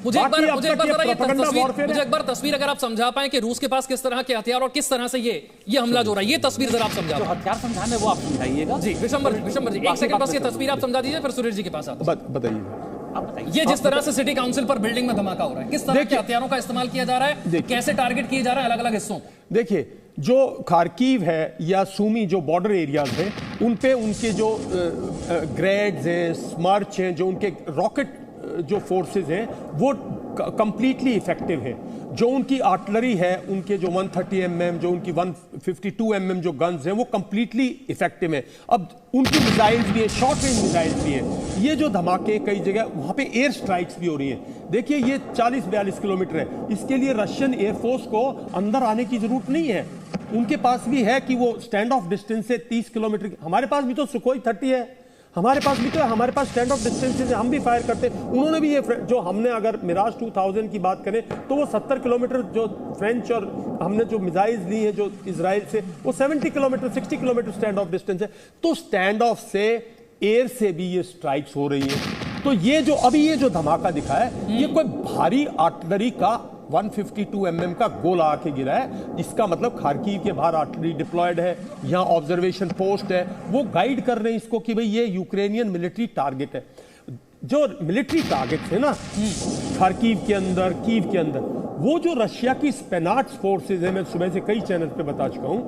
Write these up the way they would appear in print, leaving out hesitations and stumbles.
मुझे एक बार तस्वीर अगर आप समझा पाए कि रूस के पास किस तरह के हथियार और किस तरह से ये हमला जो रहा है, ये तस्वीर जरा आप समझा। जो हथियार समझाने वो आप समझाइएगा जी। विशंबर जी एक सेकंड बस ये तस्वीर आप समझा दीजिए, फिर सुरेश जी के पास आता हूं। बताइए ये जिस तरह से सिटी काउंसिल पर बिल्डिंग में धमाका हो रहा है, किस तरह के हथियारों का इस्तेमाल किया जा रहा है, कैसे टारगेट किए जा रहे हैं अलग अलग हिस्सों। देखिए जो खार्किव है या सूमी जो बॉर्डर एरियाज हैं उन पे उनके जो ग्रेड्स हैं, स्मर्च हैं, जो उनके रॉकेट जो फोर्सेस हैं वो कंप्लीटली इफेक्टिव है। जो उनकी आर्टिलरी है, उनके जो 130 mm, जो उनकी 152 mm जो गन्स हैं वो कंप्लीटली इफेक्टिव है। अब उनकी मिसाइल्स भी है, शॉर्ट रेंज मिसाइल्स भी है। ये जो धमाके कई जगह वहां पे एयर स्ट्राइक्स भी हो रही हैं। देखिए ये 40-42 किलोमीटर है, इसके लिए रशियन एयरफोर्स को अंदर आने की जरूरत नहीं है। उनके पास भी है कि वो स्टैंड ऑफ डिस्टेंस से 30 किलोमीटर, हमारे पास भी तो सुखोई 30 है, हमारे पास भी तो है, हमारे पास स्टैंड ऑफ डिस्टेंस से हम भी फायर करते हैं। उन्होंने भी ये जो हमने अगर मिराज 2000 की बात करें तो वो 70 किलोमीटर जो फ्रेंच और हमने जो मिसाइल्स ली है जो इजराइल से वो 70 kilometre 60 kilometre stand of distance है। तो स्टैंड ऑफ से एयर से भी ये स्ट्राइक्स हो रही है। तो ये जो अभी ये जो धमाका दिखा है ये कोई भारी आर्टिलरी का 152 mm का गोला आके गिरा है। इसका मतलब खार्किव के बाहर आर्टिलरी डिप्लॉयड है, यहाँ ऑब्जर्वेशन पोस्ट है, वो गाइड कर रहे हैं इसको कि भाई ये यूक्रेनियन मिलिट्री टारगेट है। जो मिलिट्री टारगेट्स है ना खार्किव के अंदर, कीव के अंदर, वो जो रशिया की स्पेनाट्स फोर्सेज है, मैं सुबह से कई चैनल पे बता चुका हूं,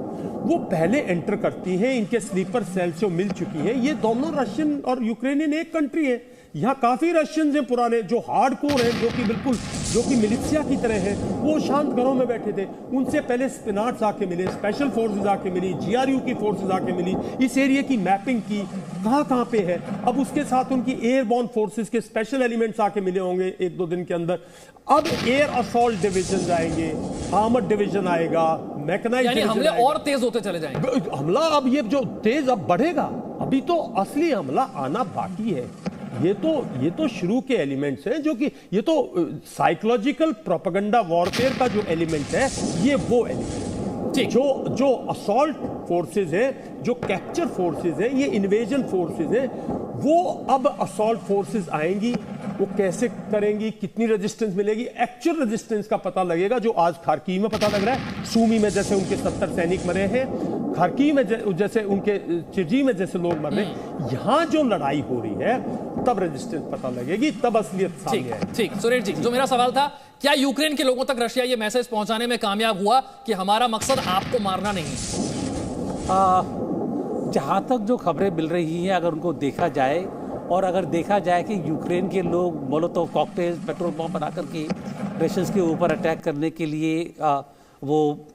वो पहले एंटर करती हैं, इनके स्लीपर सेल से मिल चुकी हैं। ये दोनों रशियन और यूक्रेनियन एक कंट्री है। यहाँ काफी रशियंस हैं पुराने जो हार्डकोर हैं, जो कि बिल्कुल जो कि मिलिशिया की तरह हैं, वो शांत घरों में बैठे थे। उनसे पहले स्पिनाट्स आके मिले, स्पेशल फोर्सेस आके मिली, जीआरयू की फोर्सेस आके मिली, इस एरिया की मैपिंग की कहाँ पे है। अब उसके साथ उनकी एयरबॉर्न फोर्सेस के स्पेशल एलिमेंट्स आके मिले होंगे 1-2 दिन के अंदर। अब एयर असॉल्ट डिवीजन आएंगे, आर्मर्ड डिवीजन आएगा, मैकेनाइज्ड हमले और तेज होते चले जाएंगे। हमला अब ये जो तेज अब बढ़ेगा, अभी तो असली हमला आना बाकी है। ये तो शुरू के एलिमेंट्स हैं, जो कि ये तो साइकोलॉजिकल प्रोपेगेंडा वॉरफेयर का जो एलिमेंट है, ये वो एलिमेंट है। जो असॉल्ट फोर्सेस हैं, जो कैप्चर फोर्सेस हैं, ये इन्वेजन फोर्सेस हैं, वो अब असॉल्ट फोर्सेस आएंगी। वो कैसे करेंगी, कितनी रेजिस्टेंस मिलेगी, एक्चुअल रेजिस्टेंस का पता लगेगा, जो आज खार्किव में पता लग रहा है। सूमी में जैसे उनके 70 सैनिक मरे हैं, खार्किव में जैसे उनके चिरजी में जैसे लोग मर रहे हैं। यहां जो लड़ाई हो रही है तब रेजिस्टेंस पता लगेगी, तब असलियत सामने आएगी। ठीक सुरेश जी, जो मेरा सवाल था, क्या यूक्रेन के लोगों तक रशिया ये मैसेज पहुंचाने में कामयाब हुआ कि हमारा मकसद आपको मारना नहीं? जहां तक जो खबरें मिल रही हैं, अगर उनको देखा जाए और अगर देखा जाए कि यूक्रेन के लोग मोलोतोव कॉकटेल, पेट्रोल बम बना करके रशियंस के ऊपर अटैक करने के लिए वो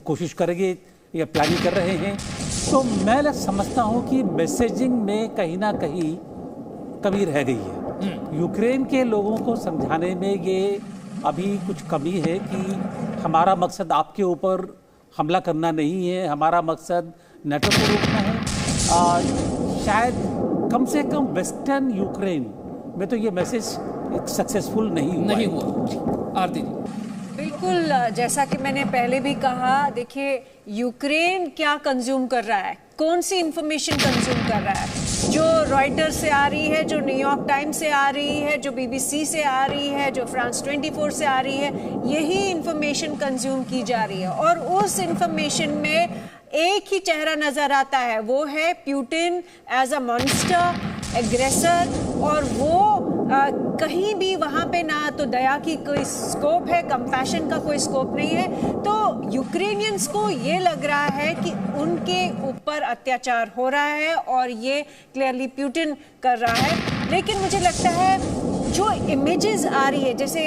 कोशिश करेंगे या प्लानिंग कर रहे हैं, तो मैं समझता हूं कि मैसेजिंग में कहीं ना कहीं कमी रह गई है। यूक्रेन के लोगों को समझाने में ये अभी कुछ कमी है कि हमारा मकसद आपके ऊपर हमला करना नहीं है, हमारा मकसद नेटो को रोकना है। शायद कम से कम वेस्टर्न यूक्रेन में तो ये मैसेज सक्सेसफुल नहीं हुआ। आरती जी, बिल्कुल, जैसा कि मैंने पहले भी कहा, देखिए यूक्रेन क्या कंज्यूम कर रहा है, कौन सी इंफॉर्मेशन कंज्यूम कर रहा है, जो रॉयटर्स से आ रही है, जो न्यूयॉर्क टाइम्स से आ रही है, जो बीबीसी से आ रही है, जो फ्रांस 24 से आ रही है, यही इंफॉर्मेशन कंज्यूम की जा रही है। और उस इंफॉर्मेशन में एक ही चेहरा नजर आता है, वो है Putin as a monster, aggressor. और वो कहीं भी वहाँ पे ना तो दया की कोई स्कोप है, कंपैशन का कोई स्कोप नहीं है। तो यूक्रेनियंस को ये लग रहा है कि उनके ऊपर अत्याचार हो रहा है और ये क्लियरली पुतिन कर रहा है। लेकिन मुझे लगता है जो इमेजेस आ रही है, जैसे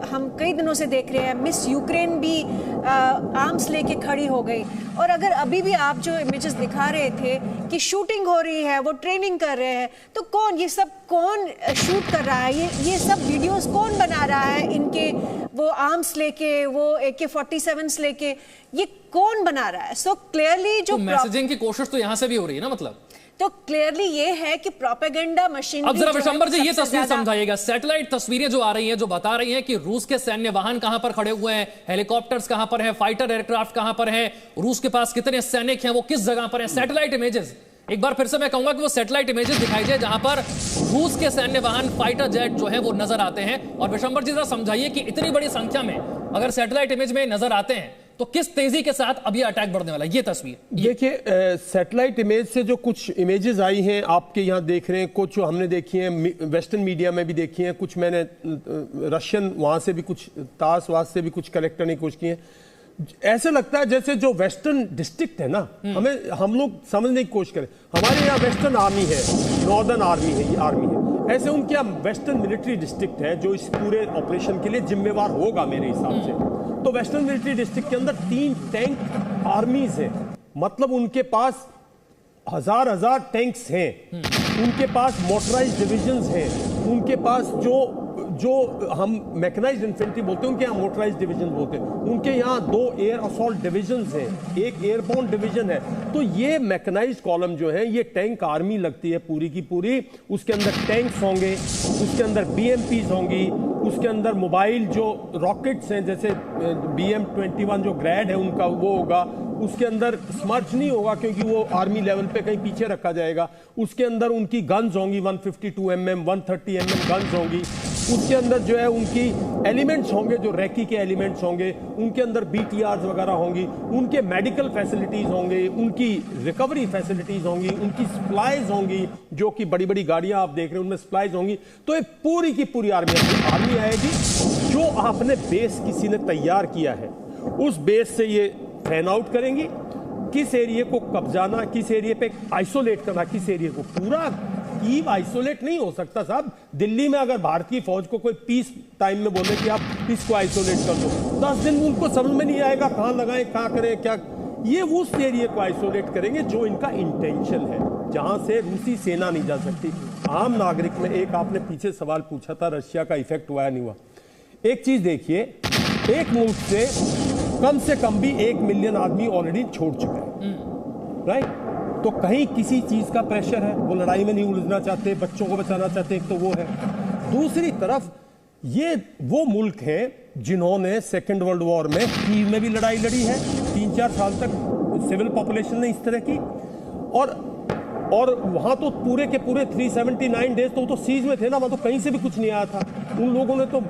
हम कई दिनों से देख रहे हैं, मिस यूक्रेन भी आर्म्स लेके खड़ी हो गई। और अगर अभी भी आप जो इमेजेस दिखा रहे थे कि शूटिंग हो रही है, वो ट्रेनिंग कर रहे हैं, तो कौन ये सब कौन शूट कर रहा है, ये सब वीडियोस कौन बना रहा है, इनके वो आर्म्स लेके, वो AK-47 लेके, ये कौन बना रहा है? सो क्लियरली जो मैसेजिंग की कोशिश तो यहां से भी हो रही है ना, मतलब तो क्लियरली ये है कि प्रोपेगेंडा मशीन। अब जरा विशंबर जी ये तस्वीर समझाइएगा, सैटेलाइट तस्वीरें जो आ रही हैं, जो बता रही हैं कि रूस के सैन्य वाहन कहां पर खड़े हुए हैं, हेलीकॉप्टर्स कहां पर हैं, फाइटर एयरक्राफ्ट कहां पर हैं, रूस के पास कितने सैनिक हैं, वो किस जगह पर हैं, सैटेलाइट इमेजेस एक बार फिर से मैं कहूंगा कि वो सैटेलाइट इमेजेस दिखाई जाए जहां पर रूस के सैन्य वाहन फाइटर जेट जो है वो नजर आते हैं। और विशंबर जी जरा समझाइए कि इतनी बड़ी संख्या में अगर सैटेलाइट इमेज में नजर आते हैं तो किस तेजी के साथ अब ये अटैक बढ़ने वाला है। ये तस्वीर देखिए, सैटेलाइट इमेज से जो कुछ इमेजेस आई हैं आपके यहाँ देख रहे हैं, कुछ जो हमने देखी हैं वेस्टर्न मीडिया में भी देखी हैं, कुछ मैंने रशियन वहां से भी कुछ तास वास से भी कुछ कलेक्ट करने की कोशिश की है। ऐसे लगता है जैसे जो वेस्टर्न डिस्ट्रिक्ट है ना, हम लोग समझने की कोशिश करें, हमारे यहाँ वेस्टर्न आर्मी है, नॉर्दर्न आर्मी है, ये आर्मी है, ऐसे उनके यहाँ वेस्टर्न मिलिट्री डिस्ट्रिक्ट है जो इस पूरे ऑपरेशन के लिए जिम्मेवार होगा मेरे हिसाब से। तो वेस्टर्न मिलिट्री डिस्ट्रिक्ट के अंदर 3 टैंक आर्मीज है, मतलब उनके पास हजार टैंक्स हैं, उनके पास मोटराइज्ड डिविजन्स हैं, उनके पास जो हम मैकेनाइज्ड इन्फेंट्री बोलते हैं उनके यहाँ मोटराइज्ड डिवीजन बोलते हैं, उनके यहाँ 2 एयर असॉल्ट डिविजन्स हैं, 1 एयरबोर्न डिवीजन है। तो ये मैकेनाइज्ड कॉलम जो है ये टैंक आर्मी लगती है पूरी की पूरी। उसके अंदर टैंक्स होंगे, उसके अंदर BMPs होंगी, उसके अंदर मोबाइल जो रॉकेट्स हैं जैसे BM-21 जो ग्रैड है उनका वो होगा, उसके अंदर स्मर्च नहीं होगा क्योंकि वो आर्मी लेवल पे कहीं पीछे रखा जाएगा। उसके अंदर उनकी गन्स होंगी, 152 mm 130 mm गन्स होंगी। उसके अंदर जो है उनकी एलिमेंट्स होंगे जो रैकी के एलिमेंट्स होंगे, उनके अंदर BTRs वगैरह होंगी, उनके मेडिकल फैसिलिटीज होंगे, उनकी रिकवरी फैसिलिटीज होंगी, उनकी सप्लाईज होंगी, जो कि बड़ी बड़ी गाड़ियां आप देख रहे हैं उनमें सप्लाईज होंगी। तो ये पूरी की पूरी आर्मी आएगी। जो आपने बेस किसी ने तैयार किया है उस बेस से ये फैन आउट करेंगी, किस एरिया को कब्जाना, किस एरिया पे आइसोलेट करना, किस एरिया को पूरा कीव आइसोलेट नहीं हो सकता साहब। दिल्ली में अगर भारत की फौज को कोई पीस टाइम में बोले कि आप इसको आइसोलेट कर दो, 10 दिन में उनको समझ में नहीं आएगा कहां लगाएं, कहां करें, क्या। ये उस एरिया को आइसोलेट करेंगे जो इनका इंटेंशन है, जहां से रूसी सेना नहीं जा सकती। आम नागरिक में एक आपने पीछे सवाल पूछा था रशिया का इफेक्ट हुआ या नहीं हुआ। एक चीज देखिए, एक मुल्क से कम भी 1 मिलियन आदमी ऑलरेडी छोड़ चुके हैं, राइट। तो कहीं किसी चीज का प्रेशर है, वो लड़ाई में नहीं उलझना चाहते, बच्चों को बचाना चाहते, एक तो वो है। दूसरी तरफ ये वो मुल्क है जिन्होंने सेकेंड वर्ल्ड वॉर में कीव में भी लड़ाई लड़ी है, 3-4 साल तक सिविल पॉपुलेशन ने इस तरह की, और वहां तो पूरे के पूरे 379 डेज तो सीज में थे ना, वहां तो कहीं से भी कुछ नहीं आया था। उन लोगों ने तो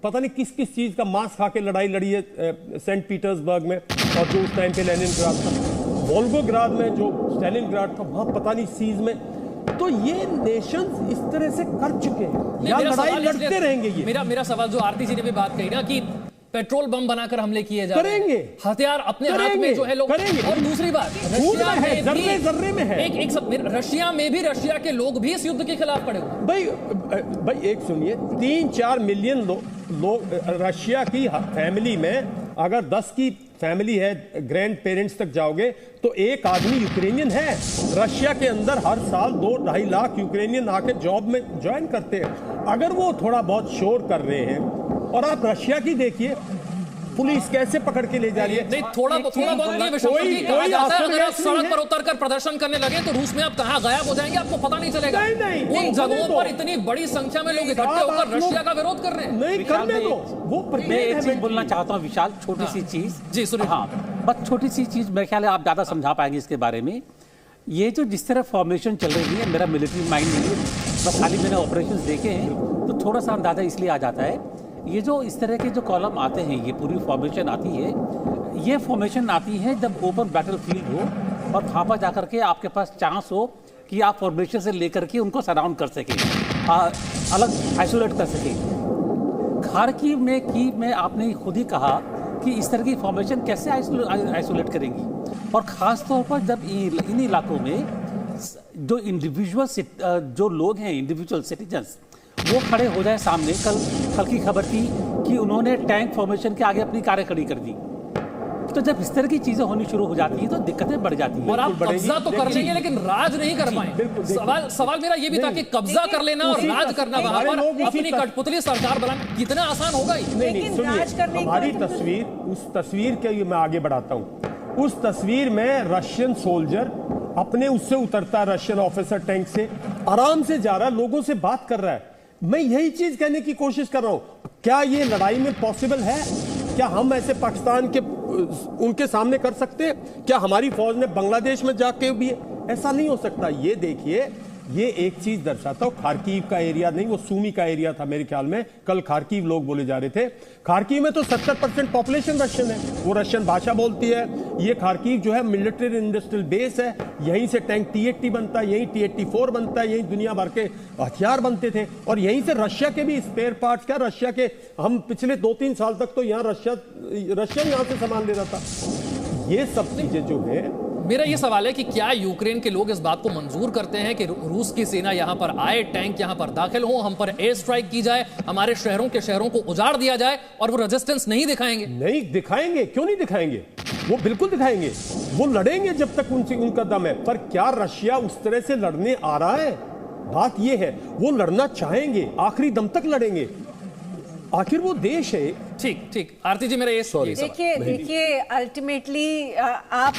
पता नहीं किस किस चीज का मांस खा के लड़ाई लड़ी है सेंट पीटर्सबर्ग में, और जो उस टाइम पे लेनिनग्राड था, वोल्गोग्राद में जो स्टालिनग्राड था, वहां पता नहीं सीज में। तो ये नेशंस इस तरह से कर चुके हैं, या लड़ाई लड़ते रहेंगे। ये मेरा सवाल जो आरती जी ने भी बात कही ना कि पेट्रोल बम बनाकर हमले किए जा रहे हैं, हथियार अपने हाथ में जो है लोग करेंगे। और दूसरी बात, रशिया में भी जर्रे में है, रशिया में भी रशिया के लोग भी इस युद्ध के खिलाफ खड़े हुए। भाई एक सुनिए, 3-4 मिलियन लोग रशिया की फैमिली में, अगर 10 की फैमिली है, ग्रैंड पेरेंट्स तक जाओगे तो एक आदमी यूक्रेनियन है। रशिया के अंदर हर साल 2-2.5 लाख यूक्रेनियन आके जॉब में ज्वाइन करते हैं। अगर वो थोड़ा बहुत शोर कर रहे हैं, और आप रशिया की देखिए पुलिस कैसे पकड़ के ले जा रही है। नहीं, थोड़ा बहुत नहीं, अगर आप सड़क पर उतरकर प्रदर्शन करने लगे तो रूस में आप कहां गायब हो जाएंगे आपको पता नहीं चलेगा। उन जगहों पर इतनी बड़ी संख्या में लोग इकट्ठे होकर रशिया का विरोध कर रहे हैं। नहीं करने दो। वो मैं एक चीज बोलना चाहता हूं विशाल, छोटी सी चीज। जी सुनिए। हाँ, बस छोटी सी चीज, मेरे ख्याल है आप ज्यादा समझा पाएंगे इसके बारे में। ये जो जिस तरह फॉर्मेशन चल रही है, मेरा मिलिट्री माइंड नहीं है, बस खाली मैंने ऑपरेशंस देखे हैं तो थोड़ा सा अंदाजा इसलिए आ जाता है। ये जो इस तरह के जो कॉलम आते हैं, ये पूरी फॉर्मेशन आती है, ये फॉर्मेशन आती है जब ओपन बैटलफील्ड हो और वहाँ पर जाकर के आपके पास चांस हो कि आप फॉर्मेशन से लेकर के उनको सराउंड कर सकें, अलग आइसोलेट कर सकें। खार्किव में आपने खुद ही कहा कि इस तरह की फॉर्मेशन कैसे आइसोलेट करेंगी, और ख़ास तौर पर जब इन इलाकों में जो इंडिविजुअल जो लोग हैं, इंडिविजुअल सिटीजन्स, वो खड़े हो जाए सामने। कल की खबर थी कि उन्होंने टैंक फॉर्मेशन के आगे अपनी कारें खड़ी कर दी। तो जब इस तरह की चीजें होनी शुरू हो जाती है तो दिक्कतें बढ़ जाती हैं। और आप कब्जा तो कर लेंगे लेकिन राज नहीं कर पाए। सवाल मेरा ये भी था कि कब्जा कर लेना और राज करना, वहां पर अपनी कठपुतली सरकार बनाना कितना आसान होगा। हमारी तस्वीर, उस तस्वीर के मैं आगे बढ़ाता हूं। उस तस्वीर में रशियन सोल्जर अपने उससे उतरता है, रशियन ऑफिसर टैंक से आराम से जा रहा है, लोगों से बात कर रहा है। मैं यही चीज कहने की कोशिश कर रहा हूं, क्या ये लड़ाई में पॉसिबल है? क्या हम ऐसे पाकिस्तान के उनके सामने कर सकते हैं? क्या हमारी फौज ने बांग्लादेश में जाके भी ऐसा नहीं हो सकता। ये देखिए, ये एक चीज दर्शाता हूं, खार्कीव का एरिया नहीं, वो सूमी का एरिया था मेरे ख्याल में, कल खार्कीव लोग बोले जा रहे थे। खार्कीव में तो 70% पॉपुलेशन रशियन है, वो रशियन भाषा बोलती है। ये खार्कीव जो है मिलिट्री इंडस्ट्रियल बेस है, यहीं से टैंक T-80 बनता है, यहीं T-84 बनता है, यहीं दुनिया भर के हथियार बनते थे, और यहीं से रशिया के भी स्पेयर पार्ट्स, क्या रशिया के, हम पिछले 2-3 साल तक तो यहाँ रशिया यहाँ से सामान ले रहा था। ये सब चीजें जो है, मेरा ये सवाल है कि क्या यूक्रेन के लोग इस बात को मंजूर करते हैं कि रूस की सेना यहां पर आए, टैंक यहां पर दाखिल हो, हम पर एयर स्ट्राइक की जाए, हमारे शहरों को उजाड़ दिया जाए, और वो रेजिस्टेंस नहीं दिखाएंगे? नहीं दिखाएंगे, क्यों नहीं दिखाएंगे, वो बिल्कुल दिखाएंगे, वो लड़ेंगे जब तक उनका दम है। पर क्या रशिया उस तरह से लड़ने आ रहा है? बात ये है, वो लड़ना चाहेंगे, आखिरी दम तक लड़ेंगे, आखिर वो देश है। ठीक आरती जी, मेरा ये देखिए अल्टीमेटली आप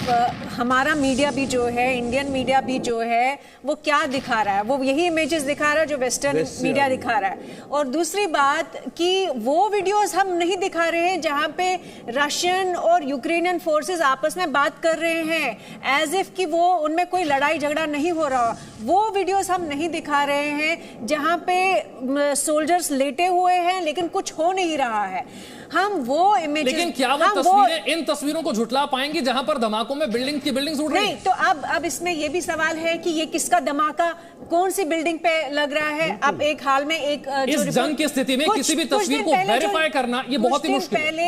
हमारा मीडिया भी जो है, इंडियन मीडिया भी जो है, वो क्या दिखा रहा है, वो यही इमेजेस दिखा रहा है जो वेस्टर्न मीडिया दिखा रहा है। और दूसरी बात कि वो वीडियोस हम नहीं दिखा रहे हैं जहां पे रशियन और यूक्रेनियन फोर्सेस आपस में बात कर रहे हैं एज इफ कि वो उनमें कोई लड़ाई झगड़ा नहीं हो रहा। वो वीडियोस हम नहीं दिखा रहे हैं जहां पे सोल्जर्स लेटे हुए हैं लेकिन कुछ हो नहीं रहा है। हम वो इमेजेस, लेकिन क्या वो तस्वीरें इन तस्वीरों को झुटला पाएंगी जहां पर धमाकों में बिल्डिंग की बिल्डिंग्स उड़ रही हैं? नहीं, तो अब इसमें ये भी सवाल है कि ये किसका धमाका कौन सी बिल्डिंग पे लग रहा है। अब एक हाल में एक इस जंग की स्थिति में किसी भी तस्वीर को वेरीफाई करना ये बहुत ही मुश्किल है। पहले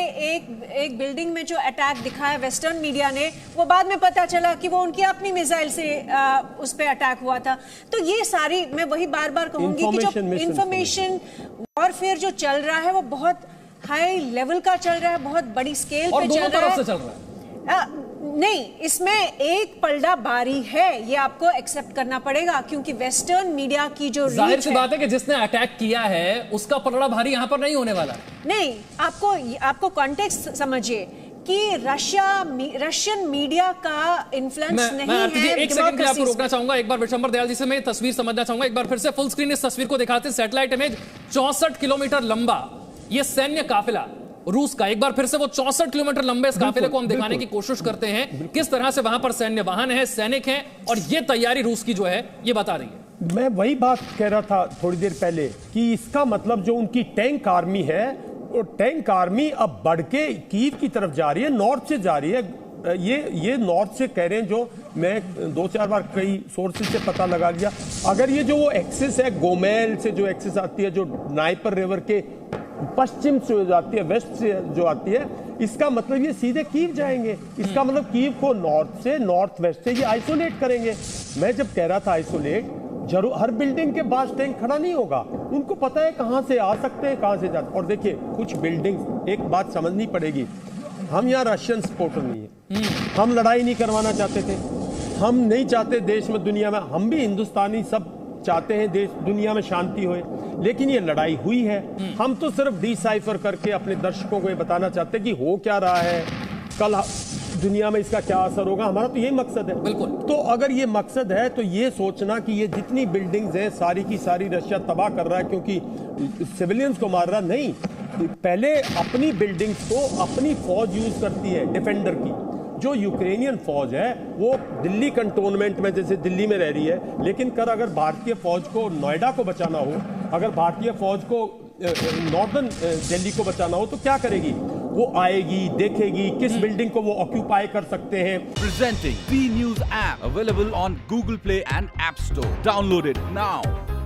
एक बिल्डिंग में जो अटैक दिखाया वेस्टर्न मीडिया ने, वो बाद में पता चला कि वो उनकी अपनी मिसाइल से उस पे अटैक हुआ था। तो ये सारी, मैं वही बार बार कहूंगी कि जो इंफॉर्मेशन वॉरफेयर जो चल रहा है वो बहुत हाई लेवल का चल रहा है, बहुत बड़ी स्केल पे चल रहा है। से चल रहा है। नहीं, इसमें एक पलड़ा बारी है, ये आपको एक्सेप्ट करना पड़ेगा, क्योंकि वेस्टर्न मीडिया की जो जाहिर सी बात है कि जिसने अटैक किया है उसका पलड़ा भारी यहाँ पर नहीं होने वाला। नहीं, आपको कॉन्टेक्स्ट समझिए कि रशियन मीडिया का इन्फ्लुएंस नहीं है। एक सेकंड के लिए आपको रोकना चाहूंगा, एक बार विशंबर दयाल जी से मैं तस्वीर समझना चाहूंगा। एक बार फिर से फुल स्क्रीन इस तस्वीर को दिखाते हैं। सैटेलाइट इमेज 64 किलोमीटर लंबा ये सैन्य काफिला रूस का, एक बार फिर से वो 64 किलोमीटर लंबे इस काफिले को हम दिखाने की कोशिश करते हैं, किस तरह से वहां पर सैन्य वाहन है, सैनिक हैं, और ये तैयारी रूस की जो है ये बता रही है। मैं वही बात कह रहा था थोड़ी देर पहले कि इसका मतलब जो उनकी टैंक आर्मी है, वो टैंक आर्मी अब बढ़ के कीव की तरफ जा रही है, नॉर्थ से जा रही है। ये नॉर्थ से कह रहे हैं, जो मैं 2-4 बार कई सोर्सेज से पता लगा लिया। अगर ये जो वो एक्सेस है, गोमेल से जो एक्सेस आती है, जो नाइपर रिवर के पश्चिम से जाती है, वेस्ट से जो आती है, इसका मतलब ये सीधे कीव जाएंगे। इसका मतलब कीव को नॉर्थ से, नॉर्थ वेस्ट से ये आइसोलेट करेंगे। मैं जब कह रहा था आइसोलेट, जरूर हर बिल्डिंग के पास टैंक खड़ा नहीं होगा, उनको पता है कहां से आ सकते हैं, कहां से जा। और देखिए कुछ बिल्डिंग्स, एक बात समझनी पड़ेगी, हम यहाँ रशियन सपोर्टर नहीं है, हम लड़ाई नहीं करवाना चाहते थे, हम नहीं चाहते देश में, दुनिया में, हम भी हिंदुस्तानी सब चाहते हैं देश दुनिया में शांति होए, लेकिन ये लड़ाई हुई है। हम तो सिर्फ डिसाइफर करके अपने दर्शकों को ये बताना चाहते हैं कि हो क्या रहा है, कल दुनिया में इसका क्या असर होगा, हमारा तो यही मकसद है। बिल्कुल। तो अगर ये मकसद है तो ये सोचना कि ये जितनी बिल्डिंग्स हैं सारी की सारी रशिया तबाह कर रहा है क्योंकि सिविलियंस को मार रहा, नहीं। पहले अपनी बिल्डिंग्स को अपनी फौज यूज करती है, डिफेंडर की। जो यूक्रेनियन फौज है वो दिल्ली कंटोनमेंट में, जैसे दिल्ली में रह रही है, लेकिन कर अगर भारतीय फौज को नोएडा को बचाना हो, अगर भारतीय फौज को नॉर्दर्न दिल्ली को बचाना हो, तो क्या करेगी? वो आएगी, देखेगी किस बिल्डिंग को वो ऑक्यूपाई कर सकते हैं। Presenting B News app available on Google Play and App Store. Download it now.